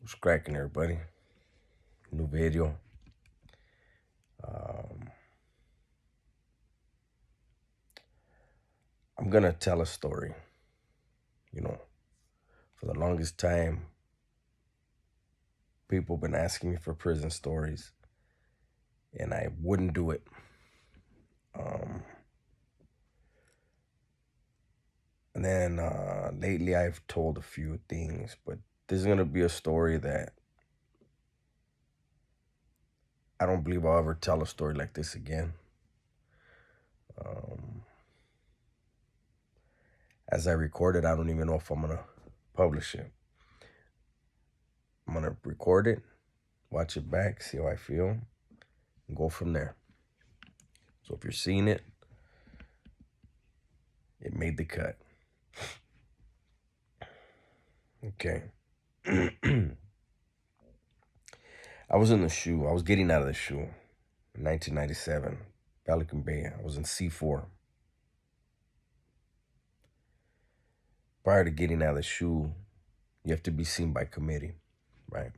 What's cracking, everybody? New video. Um, I'm gonna tell a story. You know, for the longest time, people been asking me for prison stories, and I wouldn't do it. Um, and then lately, I've told a few things, but this is gonna be a story that I don't believe I'll ever tell a story like this again. Um, as I record it, I don't even know if I'm gonna publish it. I'm gonna record it, watch it back, see how I feel, and go from there. So if you're seeing it, it made the cut. Okay. I was in the SHU. I was getting out of the SHU in 1997, Pelican Bay. I was in C4. Prior to getting out of the SHU, you have to be seen by committee, right?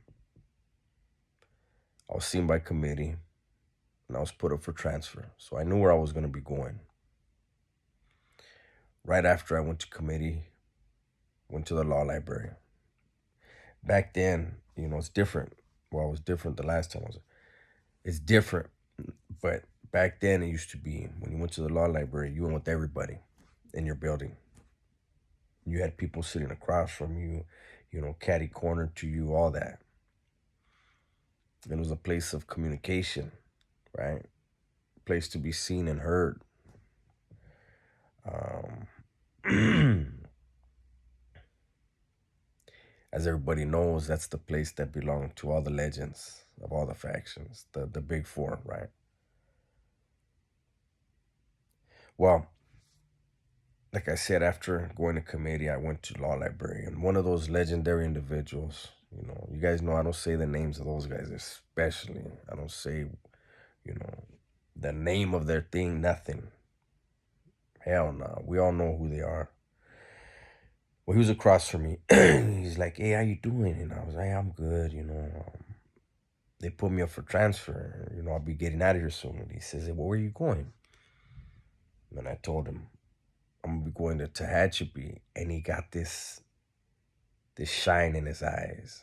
I was seen by committee, and I was put up for transfer. So I knew where I was going to be going. Right after I went to committee, went to the law library. Back then, it's different. Well, it was different the last time I was. It's different, but back then it used to be when you went to the law library, you went with everybody in your building. You had people sitting across from you, catty corner to you, all that. It was a place of communication, right? A place to be seen and heard. As everybody knows, that's the place that belonged to all the legends of all the factions, the big four, right? Well, like I said, after going to committee, I went to law library, and one of those legendary individuals, you guys know I don't say the names of those guys, especially. I don't say, the name of their thing, nothing. Hell no. We all know who they are. Well, he was across from me. He's like, "Hey, how you doing?" And I was like, "I'm good, they put me up for transfer. I'll be getting out of here soon." And he says, "Hey, well, where are you going?" And I told him, "I'm gonna be going to Tehachapi." And he got this shine in his eyes.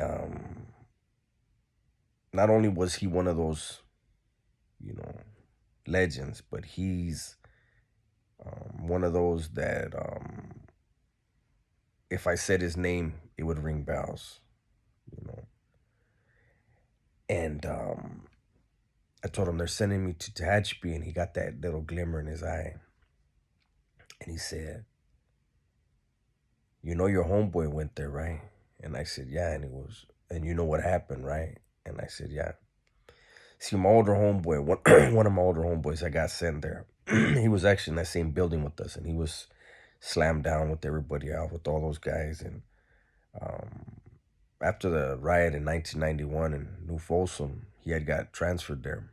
Um, not only was he one of those, legends, but he's one of those that if I said his name, it would ring bells, you know. And I told him they're sending me to Tehachapi, and he got that little glimmer in his eye. And he said, your homeboy went there, right? And I said, yeah. And and you know what happened, right? And I said, yeah. See, my older homeboy, one of my older homeboys, I got sent there. He was actually in that same building with us, and he was slammed down with everybody out, with all those guys. And um, after the riot in 1991 in New Folsom, he had got transferred there.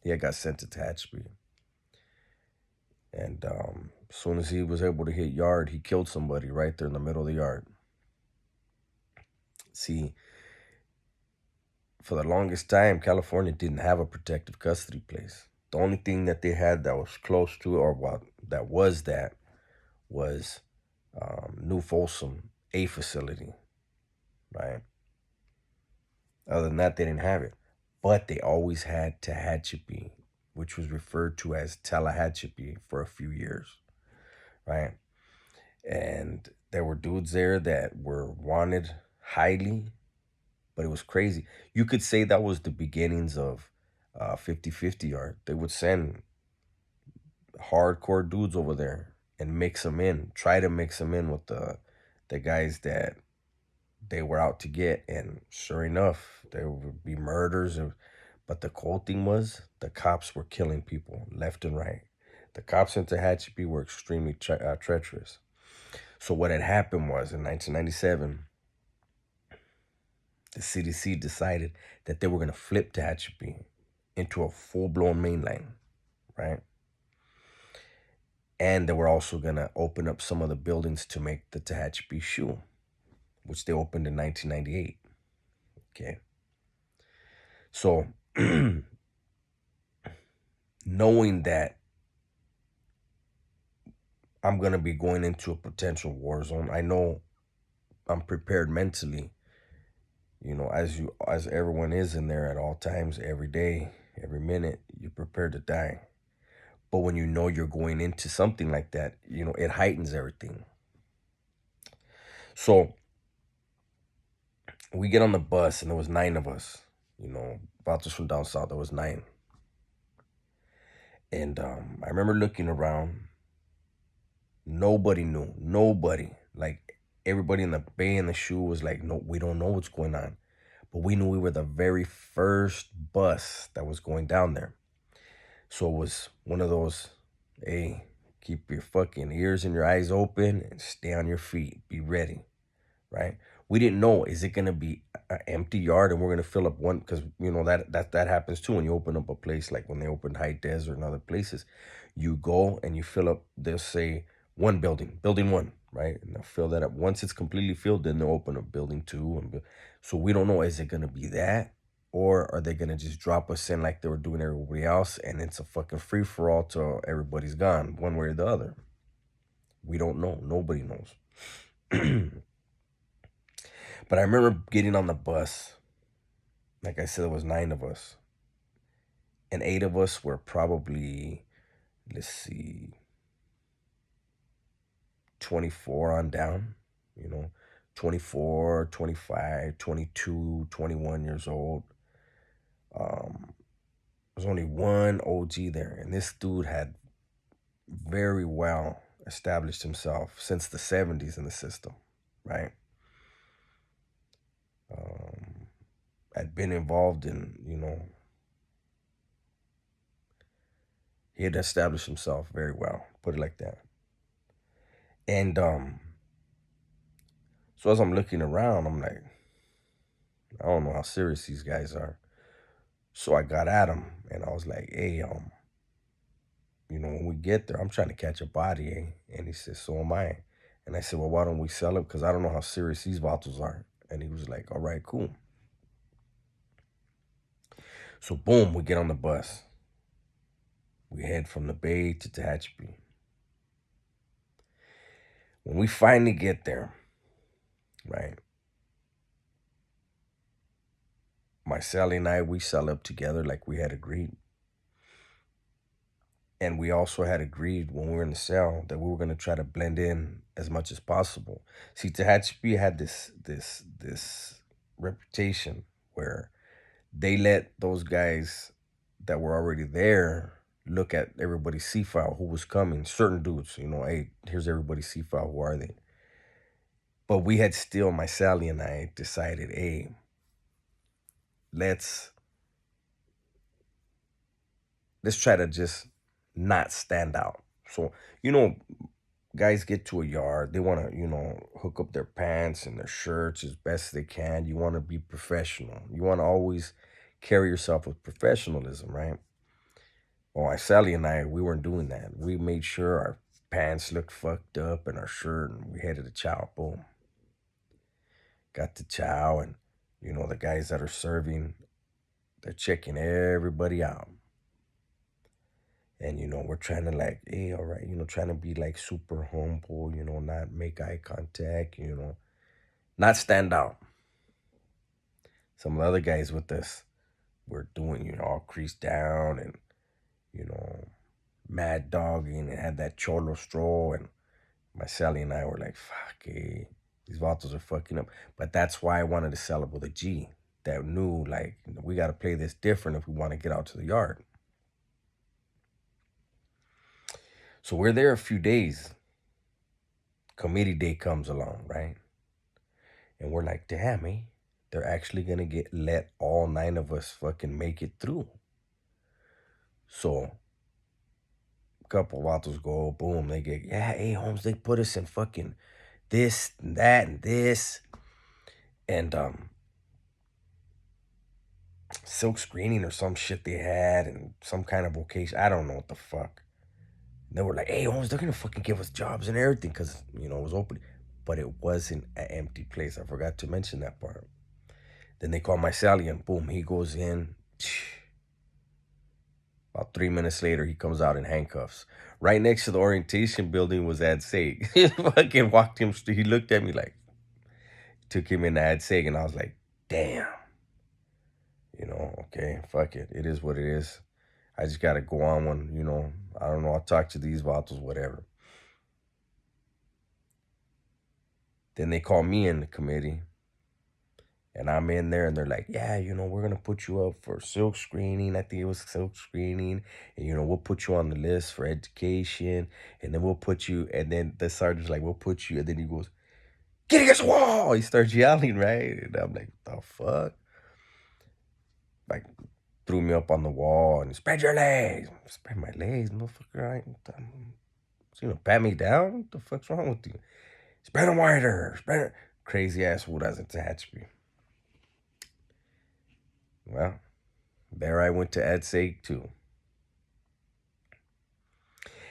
He had got sent to Tehachapi. And as soon as he was able to hit yard, he killed somebody right there in the middle of the yard. See, for the longest time, California didn't have a protective custody place. The only thing that they had that was close to, or what that was New Folsom A facility, right? Other than that, they didn't have it. But they always had Tehachapi, which was referred to as Tallahatchie for a few years, right? And there were dudes there that were wanted highly, but it was crazy. You could say that was the beginnings of 50-50 art. They would send hardcore dudes over there and mix them in, try to mix them in with the guys that they were out to get. And sure enough, there would be murders. But the cool thing was the cops were killing people left and right. The cops in Tehachapi were extremely treacherous. So what had happened was in 1997, the CDC decided that they were going to flip Tehachapi into a full-blown mainline, right? And they were also going to open up some of the buildings to make the Tehachapi SHU, which they opened in 1998. Okay. So, knowing that I'm going to be going into a potential war zone, I know I'm prepared mentally, as everyone is in there at all times, every day, every minute, you're prepared to die. But when you know you're going into something like that, it heightens everything. So we get on the bus, and there was 9 of us, Vatos from down south. There was 9. And I remember looking around. Nobody knew. Nobody. Like, everybody in the bay and the shoe was like, no, we don't know what's going on. But we knew we were the very first bus that was going down there. So it was one of those, hey, keep your fucking ears and your eyes open and stay on your feet. Be ready, right? We didn't know, is it going to be an empty yard and we're going to fill up one? Because, that happens too when you open up a place, like when they opened High Desert and other places. You go and you fill up, they'll say, one building 1, right? And they'll fill that up. Once it's completely filled, then they'll open up building 2. So we don't know, is it going to be that? Or are they going to just drop us in like they were doing everybody else, and it's a fucking free-for-all till everybody's gone, one way or the other? We don't know. Nobody knows. But I remember getting on the bus. Like I said, there was 9 of us. And 8 of us were probably, let's see, 24 on down. 24, 25, 22, 21 years old. There's only one OG there. And this dude had very well established himself since the 70s in the system, right? Had been involved in, he had established himself very well, put it like that. And so as I'm looking around, I'm like, I don't know how serious these guys are. So I got at him and I was like, hey, when we get there, I'm trying to catch a body, eh? And he said, so am I. And I said, well, why don't we sell it? Because I don't know how serious these vatos are. And he was like, all right, cool. So boom, we get on the bus. We head from the bay to Tehachapi. When we finally get there, right, my Sally and I, we sell up together like we had agreed. And we also had agreed when we were in the cell that we were going to try to blend in as much as possible. See, Tehachapi had this reputation where they let those guys that were already there look at everybody's C-file, who was coming, certain dudes, hey, here's everybody's C-file, who are they? But we had still, my Sally and I decided, hey, let's try to just not stand out. So, guys get to a yard, they want to, hook up their pants and their shirts as best they can. You want to be professional. You want to always carry yourself with professionalism, right? Well, Sally and I, we weren't doing that. We made sure our pants looked fucked up and our shirt, and we headed to chow. Boom. Got to chow, and, the guys that are serving, they're checking everybody out. And, we're trying to like, hey, all right, trying to be like super humble, not make eye contact, not stand out. Some of the other guys with us were doing, all creased down and, mad dogging and had that cholo stroll. And my Sally and I were like, fuck, hey, these vatos are fucking up. But that's why I wanted to sell it with a G that knew, like, we got to play this different if we want to get out to the yard. So we're there a few days. Committee day comes along, right? And we're like, damn, they're actually going to let all 9 of us fucking make it through. So a couple vatos go, boom, they get, yeah, hey, Holmes, they put us in fucking this and that and this. And silk screening or some shit they had and some kind of vocation. I don't know what the fuck. They were like, hey, Holmes, they're going to fucking give us jobs and everything because, it was open. but it wasn't an empty place. I forgot to mention that part. Then they call my Sally, and boom, he goes in. About 3 minutes later, he comes out in handcuffs. Right next to the orientation building was Ad Sag. He fucking walked him. He looked at me like, took him in Ad Sag, and I was like, damn. Okay, fuck it. It is what it is. I just gotta go on one. I don't know. I'll talk to these vatos, whatever. Then they call me in the committee, and I'm in there, and they're like, yeah, we're going to put you up for silk screening. I think it was silk screening. And, we'll put you on the list for education. And then we'll put you, and then the sergeant's like, we'll put you. And then he goes, get against the wall. He starts yelling, right? And I'm like, the fuck? Like, threw me up on the wall and spread your legs. Spread my legs, motherfucker. Pat me down? What the fuck's wrong with you? Spread them wider. Spread it. Crazy ass who doesn't attach me. Well, there I went to Ad Sag too.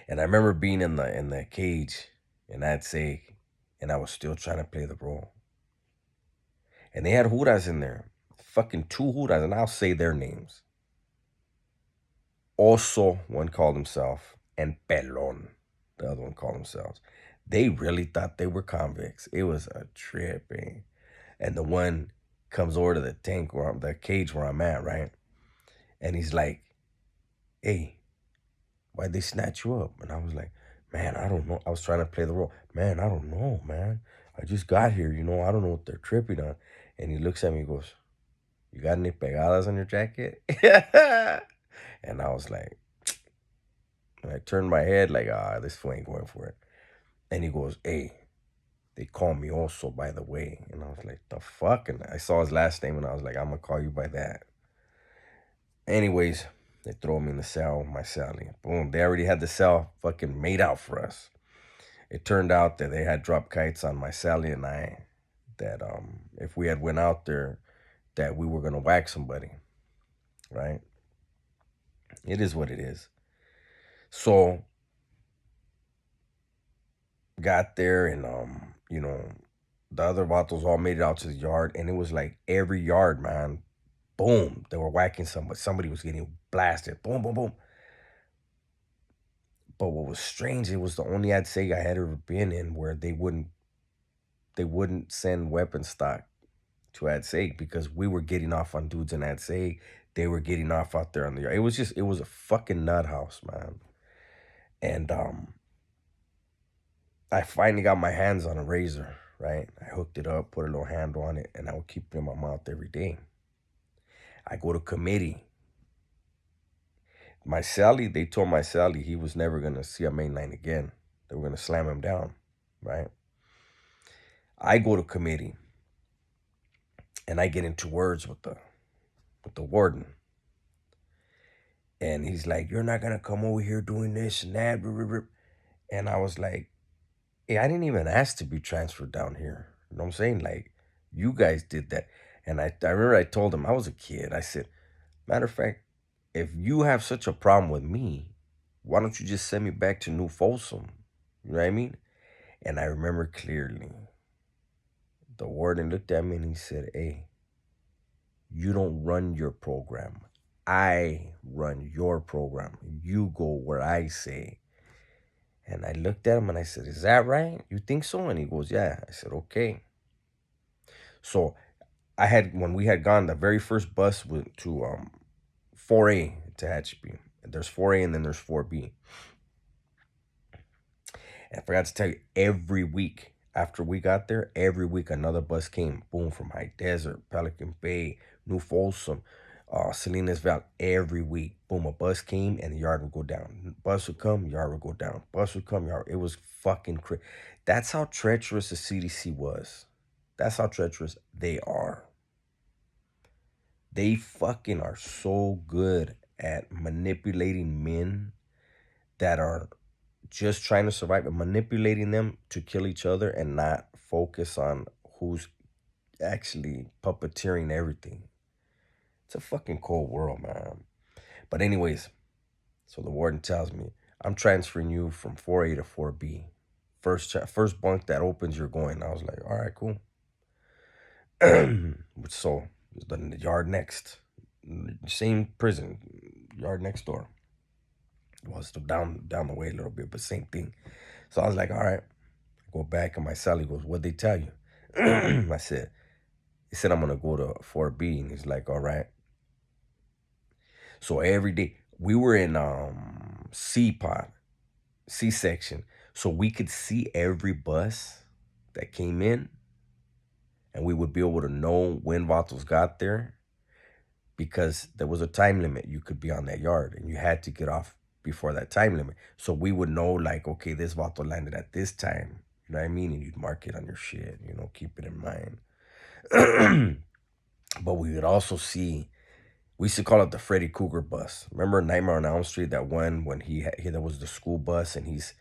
And I remember being in the cage in Ad Sag, and I was still trying to play the role. And they had Judas in there. Fucking 2 Judas, and I'll say their names. Oso, one called himself, and Pelon, the other one called themselves. They really thought they were convicts. It was a trip, eh? And the one comes over to the the cage where I'm at, right? And he's like, hey, why'd they snatch you up? And I was like, man, I don't know. I was trying to play the role. Man, I don't know, man. I just got here, I don't know what they're tripping on. And he looks at me and goes, you got any pegadas on your jacket? And I was like, and I turned my head like, this fool ain't going for it. And he goes, hey, they call me Oso, by the way. And I was like, the fuck? And I saw his last name, and I was like, I'm going to call you by that. Anyways, they throw me in the cell, my Sally. Boom, they already had the cell fucking made out for us. It turned out that they had dropped kites on my Sally and I, that if we had went out there, that we were going to whack somebody, right? It is what it is. So, got there, and the other vatos all made it out to the yard, and it was like every yard, man, boom, they were whacking somebody. Somebody was getting blasted. Boom, boom, boom. But what was strange, it was the only I'd say I had ever been in where they wouldn't send weapon stock to Ad Sag, because we were getting off on dudes in Ad Sag. They were getting off out there on the yard. It was a fucking nut house, man. And I finally got my hands on a razor, right? I hooked it up, put a little handle on it, and I would keep it in my mouth every day. I go to committee. My Sally, they told my Sally he was never going to see a mainline again. They were going to slam him down, right? I go to committee, and I get into words with the warden. And he's like, you're not going to come over here doing this and that. And I was like, hey, I didn't even ask to be transferred down here. You know what I'm saying? Like, you guys did that. And I remember I told him, I was a kid. I said, matter of fact, if you have such a problem with me, why don't you just send me back to New Folsom? You know what I mean? And I remember clearly, the warden looked at me and he said, hey, you don't run your program. I run your program. You go where I say. And I looked at him and I said, is that right? You think so? And he goes, yeah. I said, okay. So when we had gone, the very first bus went to 4A to Hatchby. There's 4A and then there's 4B. And I forgot to tell you, every week after we got there, every week another bus came. Boom, from High Desert, Pelican Bay, New Folsom, Salinas Valley. Every week, boom, a bus came and the yard would go down. Bus would come, yard would go down. Bus would come, yard. It was fucking crazy. That's how treacherous the CDC was. That's how treacherous they are. They fucking are so good at manipulating men that are just trying to survive, and manipulating them to kill each other and not focus on who's actually puppeteering everything. It's a fucking cold world, man. But anyways, so the warden tells me, I'm transferring you from 4A to 4B. First bunk that opens, you're going. I was like, all right, cool. So the yard next, same prison, yard next door. Well, still down the way a little bit, but same thing. So I was like, all right. I go back and my cell. He goes, what'd they tell you? I said, he said I'm gonna go to 4B, and he's like, all right. So every day we were in C section, so we could see every bus that came in, and we would be able to know when Vatos got there because there was a time limit. You could be on that yard, and you had to get off before that time limit. So we would know, like, okay, this Vato landed at this time. You know what I mean? And you'd mark it on your shit. Keep it in mind. But we would also see. We used to call it the Freddy Krueger bus. Remember Nightmare on Elm Street, that one when there was the school bus and he's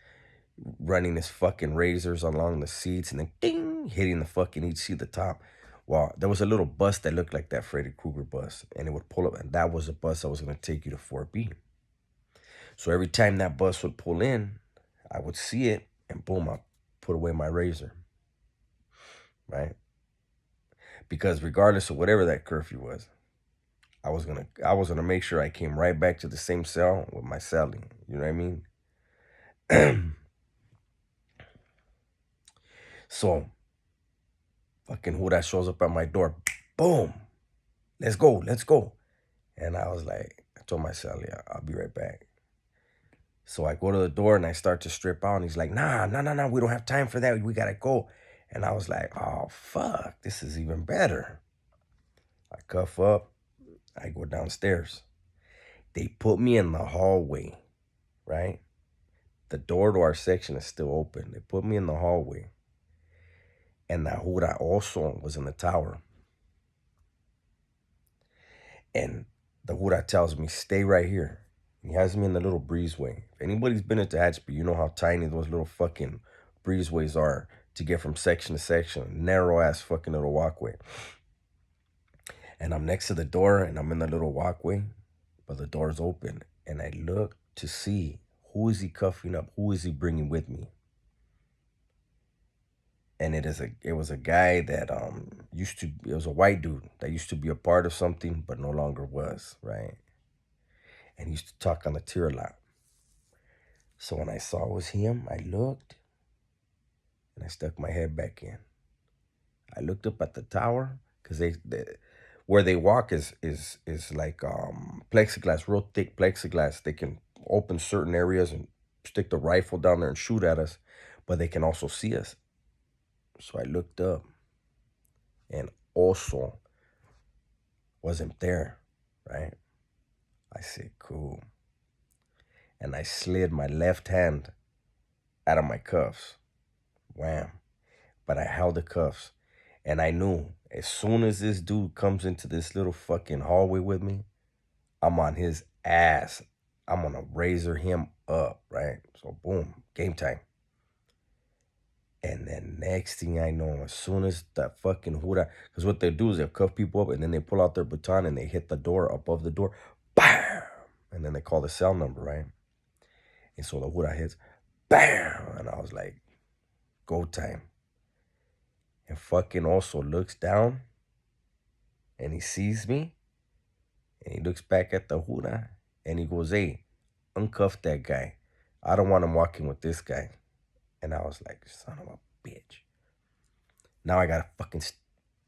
running his fucking razors along the seats and then ding, hitting the fucking, you'd see the top. Well, there was a little bus that looked like that Freddy Krueger bus, and it would pull up, and that was the bus that was going to take you to 4B. So every time that bus would pull in, I would see it, and boom, I put away my razor, right? Because regardless of whatever that curfew was, I was gonna make sure I came right back to the same cell with my cellie. You know what I mean? So, fucking who that shows up at my door? Boom! Let's go. And I was like, I told my cellie, I'll be right back. So I go to the door and I start to strip out, and he's like, nah, we don't have time for that. We gotta go. And I was like, oh fuck, this is even better. I cuff up. I go downstairs. They put me in the hallway, right? The door to our section is still open. They put me in the hallway. And the Hura also was in the tower. And the Hura tells me, stay right here. He has me in the little breezeway. If anybody's been into Hatchby, you know how tiny those little fucking breezeways are to get from section to section. Narrow ass fucking little walkway. And I'm next to the door, and I'm in the little walkway, but the door's open. And I look to see, who is he cuffing up? Who is he bringing with me? And it was a guy that it was a white dude that used to be a part of something, but no longer was, right? And he used to talk on the tier a lot. So when I saw it was him, I looked, and I stuck my head back in. I looked up at the tower, because where they walk is like plexiglass, real thick plexiglass. They can open certain areas and stick the rifle down there and shoot at us, but they can also see us. So I looked up, and also wasn't there, right? I said, cool. And I slid my left hand out of my cuffs. Wham. But I held the cuffs, and I knew as soon as this dude comes into this little fucking hallway with me, I'm on his ass. I'm gonna razor him up, right? So boom, game time. And then next thing I know, as soon as that fucking Hura, because what they do is they'll cuff people up, and then they pull out their baton and they hit the door above the door, bam! And then they call the cell number, right? And so the Hura hits, bam! And I was like, go time. And fucking also looks down, and he sees me, and he looks back at the Hura, and he goes, hey, uncuff that guy. I don't want him walking with this guy. And I was like, son of a bitch. Now I gotta fucking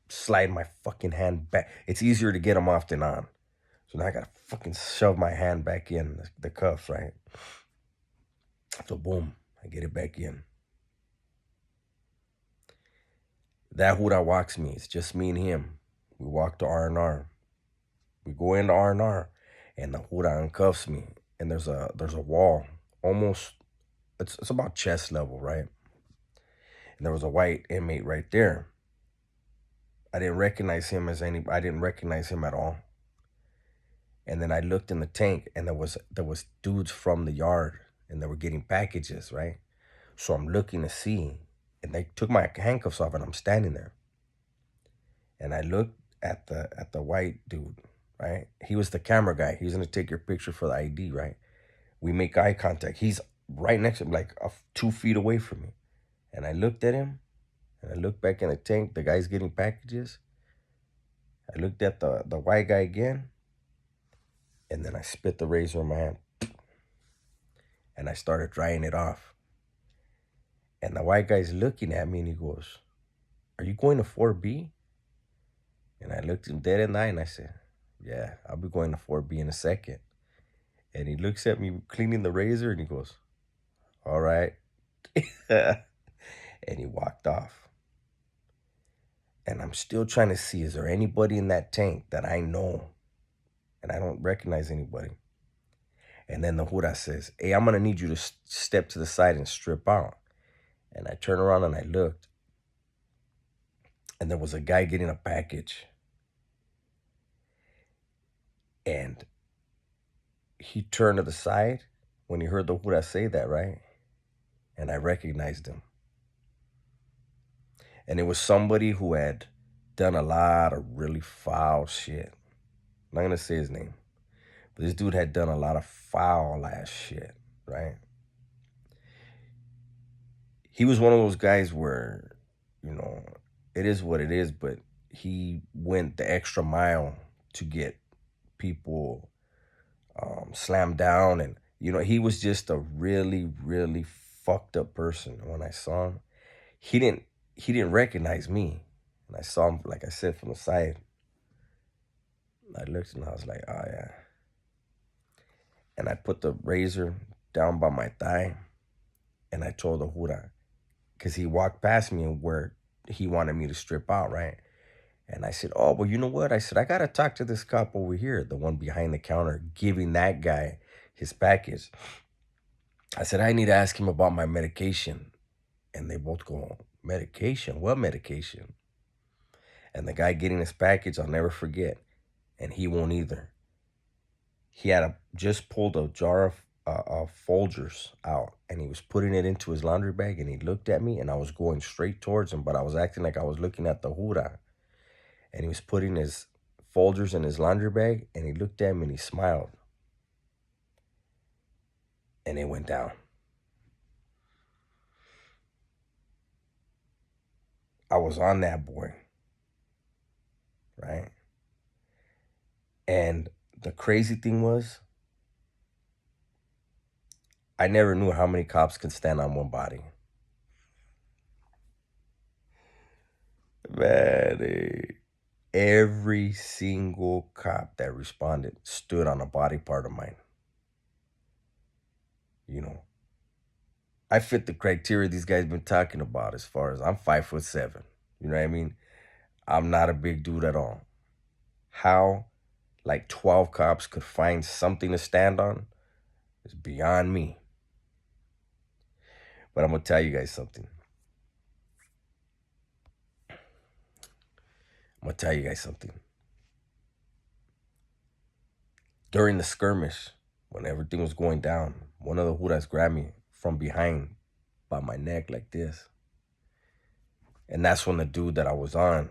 slide my fucking hand back. It's easier to get him off than on. So now I gotta fucking shove my hand back in the cuffs, right? So boom, I get it back in. That Hura walks me. It's just me and him. We walk to R&R. We go into R&R, and the Hura uncuffs me. And there's a wall, almost, it's about chest level, right? And there was a white inmate right there. I didn't recognize him at all. And then I looked in the tank, and there was dudes from the yard, and they were getting packages, right? So I'm looking to see, and they took my handcuffs off, and I'm standing there. And I looked at the white dude, right? He was the camera guy. He was gonna take your picture for the ID, right? We make eye contact. He's right next to me, like 2 feet away from me. And I looked at him, and I looked back in the tank. The guy's getting packages. I looked at the white guy again, and then I spit the razor in my hand, and I started drying it off. And the white guy's looking at me, and he goes, "Are you going to 4B?" And I looked him dead in the eye, and I said, "Yeah, I'll be going to 4B in a second." And he looks at me cleaning the razor, and he goes, "All right." And he walked off. And I'm still trying to see, is there anybody in that tank that I know? And I don't recognize anybody. And then the Hura says, "Hey, I'm going to need you to step to the side and strip out." And I turned around and I looked. And there was a guy getting a package. And he turned to the side when he heard the Hura say that, right? And I recognized him. And it was somebody who had done a lot of really foul shit. I'm not going to say his name. But this dude had done a lot of foul ass shit, right? He was one of those guys where, you know, it is what it is, but he went the extra mile to get people slammed down. And, you know, he was just a really, really fucked up person. When I saw him, he didn't recognize me. And I saw him, like I said, from the side. I looked and I was like, "Oh, yeah." And I put the razor down by my thigh, and I told the Hura, because he walked past me where he wanted me to strip out, right? And I said, "Oh, well, you know what?" I said, "I got to talk to this cop over here, the one behind the counter, giving that guy his package." I said, "I need to ask him about my medication." And they both go, "Medication? What medication?" And the guy getting his package, I'll never forget, and he won't either. He had just pulled a jar of Folgers out, and he was putting it into his laundry bag, and he looked at me, and I was going straight towards him, but I was acting like I was looking at the Hura. And he was putting his Folgers in his laundry bag, and he looked at me and he smiled. And it went down. I was on that boy, right? And the crazy thing was, I never knew how many cops can stand on one body. Man, every single cop that responded stood on a body part of mine. You know, I fit the criteria these guys been talking about, as far as I'm 5'7". You know what I mean? I'm not a big dude at all. How like 12 cops could find something to stand on is beyond me. But I'm going to tell you guys something. During the skirmish, when everything was going down, one of the Huras grabbed me from behind by my neck like this. And that's when the dude that I was on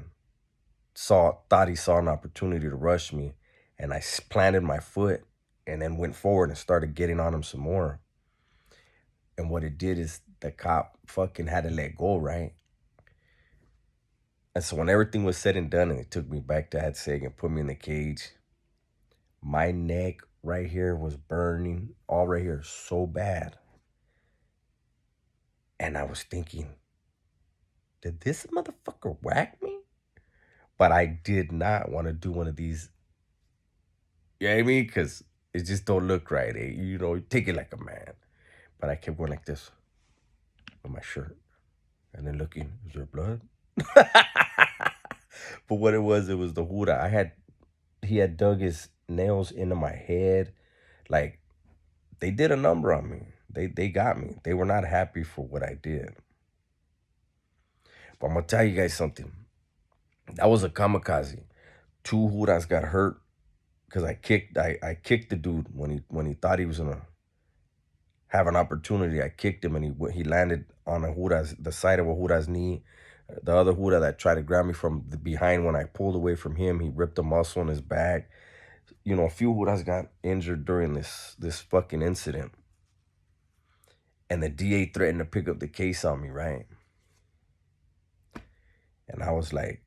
thought he saw an opportunity to rush me. And I planted my foot and then went forward and started getting on him some more. And what it did is the cop fucking had to let go, right? And so when everything was said and done and they took me back to Hatseg and put me in the cage, my neck right here was burning, all right here, so bad. And I was thinking, did this motherfucker whack me? But I did not want to do one of these, you know what I mean? Because it just don't look right. You know, you take it like a man. But I kept going like this with my shirt. And then looking, is there blood? But what it was the Hura. He had dug his nails into my head. Like, they did a number on me. They got me. They were not happy for what I did. But I'm going to tell you guys something. That was a kamikaze. 2 Huras got hurt because I kicked the dude when he thought he was gonna have an opportunity. I kicked him and he landed on the side of a Hura's knee. The other Hura that tried to grab me from the behind, when I pulled away from him, he ripped a muscle in his back. You know, a few Huras got injured during this fucking incident. And the DA threatened to pick up the case on me, right? was like,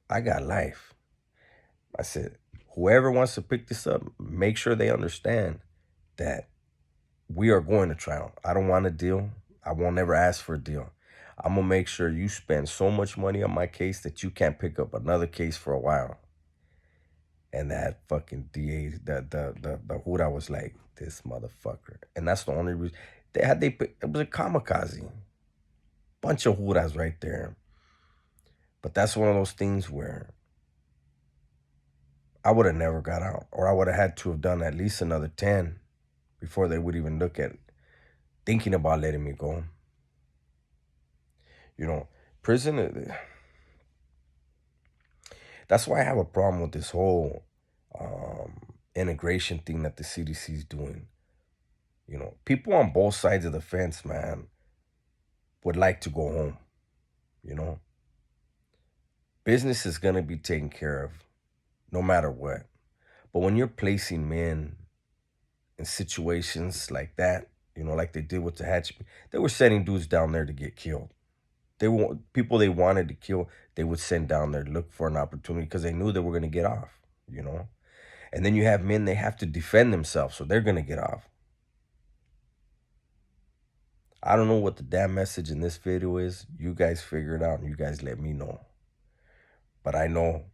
I got life. I said, whoever wants to pick this up, make sure they understand that we are going to trial. I don't want a deal. I won't ever ask for a deal. I'm gonna make sure you spend so much money on my case that you can't pick up another case for a while. And that fucking DA, the Hura was like, this motherfucker. And that's the only reason it was a kamikaze. Bunch of Huras right there. But that's one of those things where I would have never got out, or I would have had to have done at least another 10 before they would even look at thinking about letting me go. You know, prison, that's why I have a problem with this whole integration thing that the CDC is doing. You know, people on both sides of the fence, man, would like to go home. You know, business is going to be taken care of no matter what. But when you're placing men in situations like that, you know, like they did with the Hatch, they were sending dudes down there to get killed. They want people they wanted to kill, they would send down there to look for an opportunity because they knew they were going to get off, you know. And then you have men, they have to defend themselves, so they're going to get off. I don't know what the damn message in this video is. You guys figure it out and you guys let me know. But I know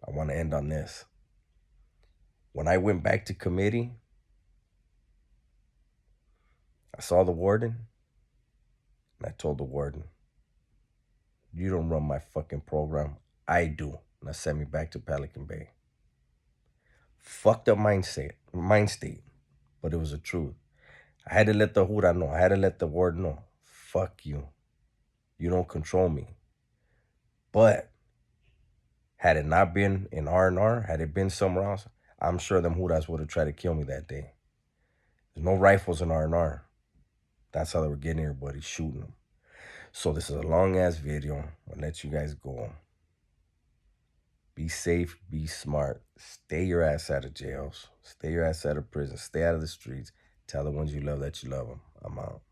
I want to end on this. When I went back to committee, I saw the warden and I told the warden, you don't run my fucking program. I do. And I sent me back to Pelican Bay. Fucked up mind state, but it was the truth. I had to let the Hura know. I had to let the warden know. Fuck you. You don't control me. But had it not been in R&R, had it been somewhere else, I'm sure them Huras would have tried to kill me that day. There's no rifles in R&R. That's how they were getting everybody, shooting them. So this is a long-ass video. I'll let you guys go. Be safe, be smart. Stay your ass out of jails. Stay your ass out of prison. Stay out of the streets. Tell the ones you love that you love them. I'm out.